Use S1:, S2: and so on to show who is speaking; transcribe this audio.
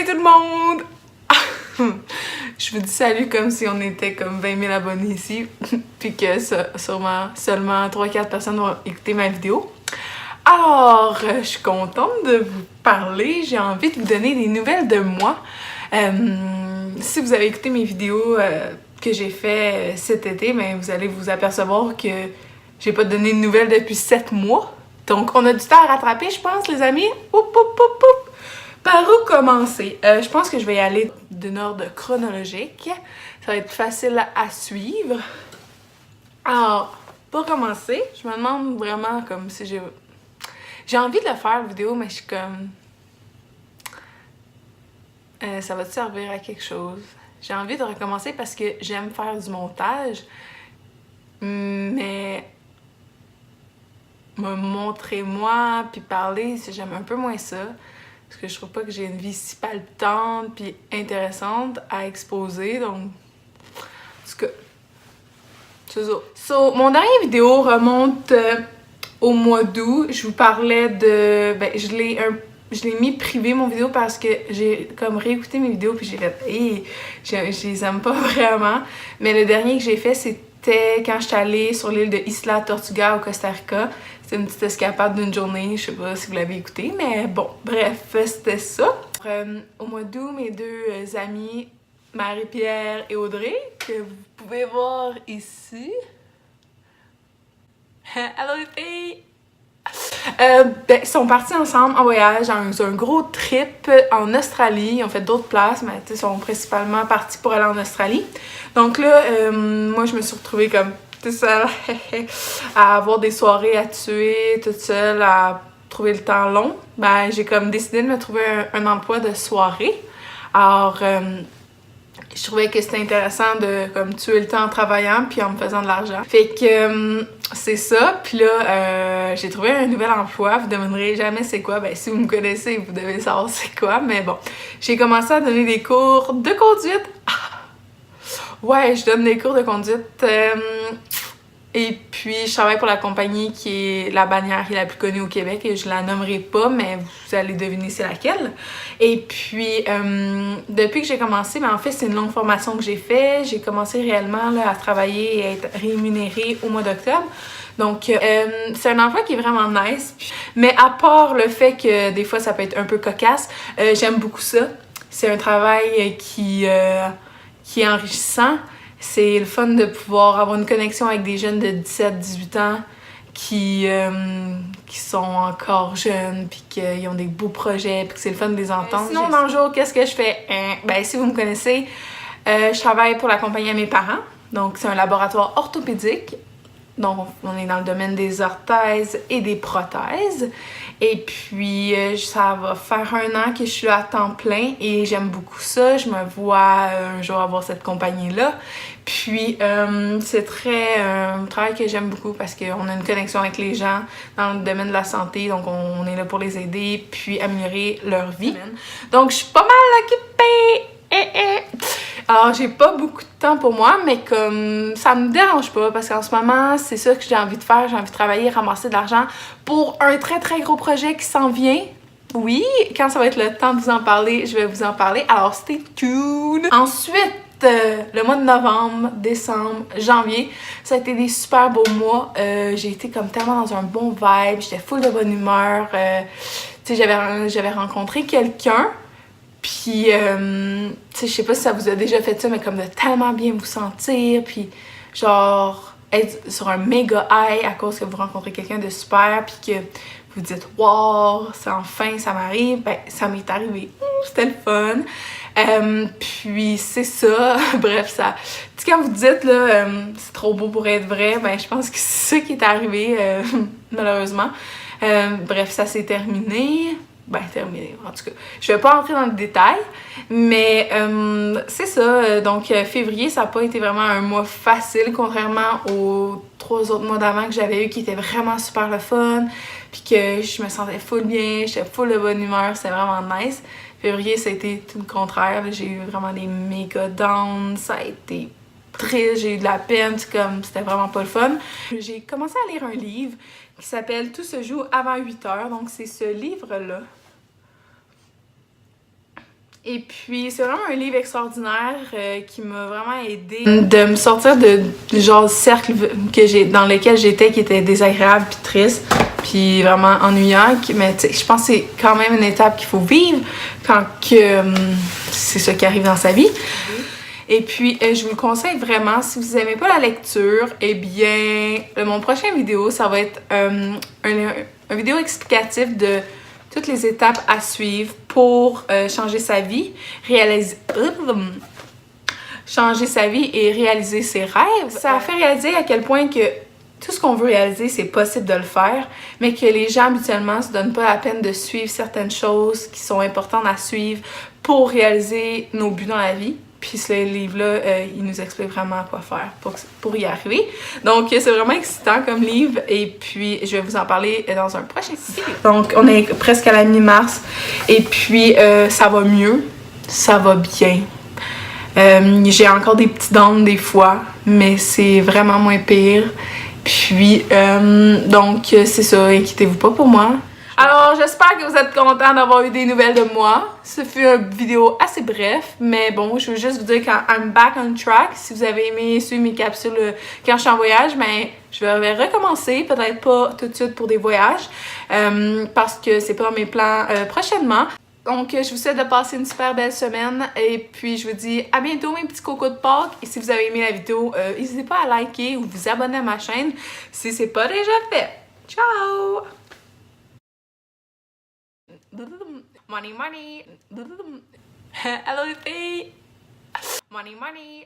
S1: tout le monde! Je vous dis salut comme si on était comme 20 000 abonnés ici, puis que sûrement seulement 3-4 personnes vont écouter ma vidéo. Alors, je suis contente de vous parler, j'ai envie de vous donner des nouvelles de moi. Si vous avez écouté mes vidéos que j'ai fait cet été, ben, vous allez vous apercevoir que j'ai pas donné de nouvelles depuis 7 mois. Donc, on a du temps à rattraper, je pense, les amis. Oup, oup, oup, oup. Par où commencer? Je pense que je vais y aller d'un ordre chronologique. Ça va être facile à suivre. Alors, pour commencer, je me demande vraiment comme si j'ai envie de le faire, la vidéo, mais je suis comme... ça va te servir à quelque chose? J'ai envie de recommencer parce que j'aime faire du montage, mais me montrer moi puis parler, j'aime un peu moins ça. Parce que je trouve pas que j'ai une vie si palpitante puis intéressante à exposer, donc... En tout cas, c'est ça. So, mon dernière vidéo remonte au mois d'août. Je vous parlais de... Ben, je l'ai mis privé, mon vidéo, parce que j'ai comme réécouté mes vidéos puis j'ai fait... Hey, je les aime pas vraiment. Mais le dernier que j'ai fait, c'était quand j'étais allée sur l'île de Isla Tortuga au Costa Rica. C'était une petite escapade d'une journée, je sais pas si vous l'avez écouté, mais bon, bref, c'était ça. Au mois d'août, mes deux amies, Marie-Pierre et Audrey, que vous pouvez voir ici. Allô les filles! Ben, ils sont partis ensemble en voyage, dans un gros trip en Australie. Ils ont fait d'autres places, mais ils sont principalement partis pour aller en Australie. Donc là, moi, je me suis retrouvée comme toute seule à avoir des soirées à tuer, toute seule à trouver le temps long. Ben, j'ai comme décidé de me trouver un emploi de soirée. Alors, je trouvais que c'était intéressant de comme tuer le temps en travaillant puis en me faisant de l'argent. Fait que c'est ça. Puis là, j'ai trouvé un nouvel emploi. Vous ne demanderez jamais c'est quoi. Ben, si vous me connaissez, vous devez savoir c'est quoi. Mais bon, j'ai commencé à donner des cours de conduite. Ouais, je donne des cours de conduite. Et puis, je travaille pour la compagnie qui est la bannière qui est la plus connue au Québec. Et je la nommerai pas, mais vous allez deviner c'est laquelle. Et puis, depuis que j'ai commencé, ben en fait, c'est une longue formation que j'ai fait. J'ai commencé réellement là, à travailler et à être rémunérée au mois d'octobre. Donc, c'est un emploi qui est vraiment nice. Mais à part le fait que des fois, ça peut être un peu cocasse, j'aime beaucoup ça. C'est un travail qui est enrichissant. C'est le fun de pouvoir avoir une connexion avec des jeunes de 17-18 ans qui sont encore jeunes, puis qu'ils ont des beaux projets, puis que c'est le fun de les entendre. Sinon, dans le jour, qu'est-ce que je fais? Ben, si vous me connaissez, je travaille pour la compagnie à mes parents. Donc, c'est un laboratoire orthopédique. Donc, on est dans le domaine des orthèses et des prothèses. Et puis, ça va faire 1 an que je suis là à temps plein et j'aime beaucoup ça. Je me vois un jour avoir cette compagnie-là. Puis, c'est un travail que j'aime beaucoup parce qu'on a une connexion avec les gens dans le domaine de la santé. Donc, on est là pour les aider puis améliorer leur vie. Donc, je suis pas mal occupée. Alors, j'ai pas beaucoup de temps pour moi, mais comme ça me dérange pas parce qu'en ce moment, c'est ça que j'ai envie de faire. J'ai envie de travailler, ramasser de l'argent pour un très très gros projet qui s'en vient. Oui, quand ça va être le temps de vous en parler, je vais vous en parler. Alors, stay tuned! Ensuite, le mois de novembre, décembre, janvier, ça a été des super beaux mois. J'ai été comme tellement dans un bon vibe, j'étais full de bonne humeur. Tu sais, j'avais rencontré quelqu'un. Puis, tu sais, je sais pas si ça vous a déjà fait ça, mais comme de tellement bien vous sentir, puis genre être sur un méga high à cause que vous rencontrez quelqu'un de super, puis que vous dites « Wow, c'est enfin, ça m'arrive », ben ça m'est arrivé, c'était le fun. Puis c'est ça, bref, ça... Tu sais, quand vous dites, là, c'est trop beau pour être vrai, ben je pense que c'est ça qui est arrivé, malheureusement. Bref, ça s'est terminé. Ben, terminé, en tout cas. Je vais pas entrer dans le détail, mais c'est ça. Donc, février, ça n'a pas été vraiment un mois facile, contrairement aux 3 autres mois d'avant que j'avais eu qui étaient vraiment super le fun, puis que je me sentais full bien, j'étais full de bonne humeur, c'était vraiment nice. Février, ça a été tout le contraire. J'ai eu vraiment des méga downs, ça a été triste, j'ai eu de la peine, c'était vraiment pas le fun. J'ai commencé à lire un livre qui s'appelle « Tout se joue avant 8 heures », donc c'est ce livre-là. Et puis, c'est vraiment un livre extraordinaire qui m'a vraiment aidé de me sortir du genre de cercle dans lequel j'étais, qui était désagréable puis triste, puis vraiment ennuyant. Mais je pense que c'est quand même une étape qu'il faut vivre quand c'est ça qui arrive dans sa vie. Et puis, je vous le conseille vraiment, si vous n'aimez pas la lecture, eh bien, mon prochain vidéo, ça va être un vidéo explicatif de toutes les étapes à suivre pour changer sa vie, changer sa vie et réaliser ses rêves. Ça a fait réaliser à quel point que tout ce qu'on veut réaliser, c'est possible de le faire, mais que les gens habituellement se donnent pas la peine de suivre certaines choses qui sont importantes à suivre pour réaliser nos buts dans la vie. Puis ce livre-là, il nous explique vraiment quoi faire pour y arriver. Donc, c'est vraiment excitant comme livre. Et puis, je vais vous en parler dans un prochain vidéo. Donc, on est presque à la mi-mars. Et puis, ça va mieux. Ça va bien. J'ai encore des petites dents des fois, mais c'est vraiment moins pire. Puis, donc, c'est ça. Inquiétez-vous pas pour moi. Alors, j'espère que vous êtes contents d'avoir eu des nouvelles de moi. Ce fut une vidéo assez bref, mais bon, je veux juste vous dire que I'm back on track. Si vous avez aimé suivre mes capsules quand je suis en voyage, ben, je vais recommencer, peut-être pas tout de suite pour des voyages, parce que c'est pas dans mes plans prochainement. Donc, je vous souhaite de passer une super belle semaine et puis je vous dis à bientôt mes petits cocos de Pâques. Et si vous avez aimé la vidéo, n'hésitez pas à liker ou vous abonner à ma chaîne si c'est pas déjà fait. Ciao! Money, money. Hello, les filles. Money, money.